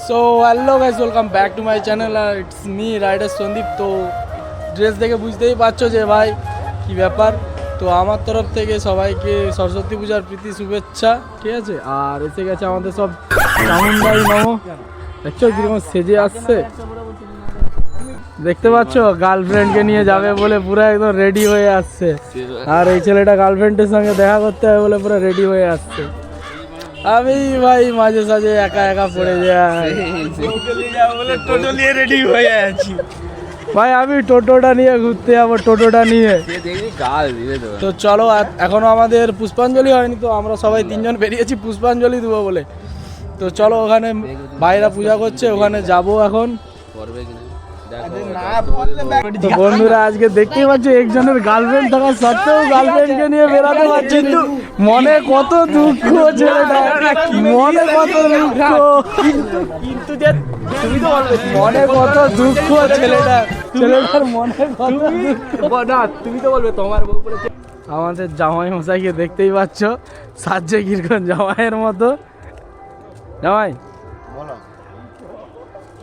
So hello guys, welcome back to my channel আর it's me rider Sandeep. তো dress দেখে বুঝতেই পারছো যে ভাই কি ব্যাপার। তো আমার তরফ থেকে সবাইকে সরস্বতী পূজার প্রীতি শুভেচ্ছা, ঠিক আছে। আর এসে গেছে আমাদের সব চামুন্ডাই নম, দেখছো কিরকম সেজে আসছে, দেখতে পাচ্ছ। গার্লফ্রেন্ডকে নিয়ে যাবে বলে পুরো একদম রেডি হয়ে আসছে। আর এই ছেলেটা গার্লফ্রেন্ডের সঙ্গে দেখা করতে হবে বলে পুরো রেডি হয়ে আসছে। আমি ভাই মাঝে সাঝে একা একা পড়ে যাই, টোটো নিয়ে রেডি হয়ে আছি ভাই। আমি টোটোটা নিয়ে ঘুরতে যাবো, টোটোটা নিয়ে। তো চলো, এখনো আমাদের পুষ্পাঞ্জলি হয়নি, তো আমরা সবাই তিনজন বেরিয়েছি পুষ্পাঞ্জলি দেবো বলে। তো চলো, ওখানে ভাইরা পূজা করছে, ওখানে যাবো এখন। তো বন্ধুরা, আজকে দেখতেই পাচ্ছ একজনের গার্লফ্রেন্ড থাকা সত্ত্বেও গার্লফ্রেন্ডকে নিয়ে বেরোতে পারছে না। মনে কত দুঃখ ছেলেটা, মনে কত দুঃখ, কিন্তু যে তুমি তো বলবে মনে কত দুঃখ ছেলেটার মনে কত দুঃখ। না তুমি তো বলবে তোমার বউ বলেছে। আমাদের জামাই মশাইকে দেখতেই পাচ্ছ, সাজ্জে কিরকম জামাইয়ের মতো। জামাই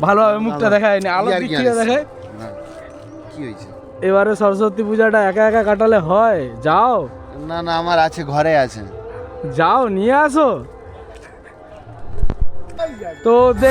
ভালোভাবে মুখটা দেখায় না, আলোর দিক থেকে দেখায়। কি হয়েছে এবারে সরস্বতী পূজাটা একা একা কাটালে হয়? যাও না না, আমার আছে, ঘরে আছে, যাও নিয়ে আসো। তো দেখ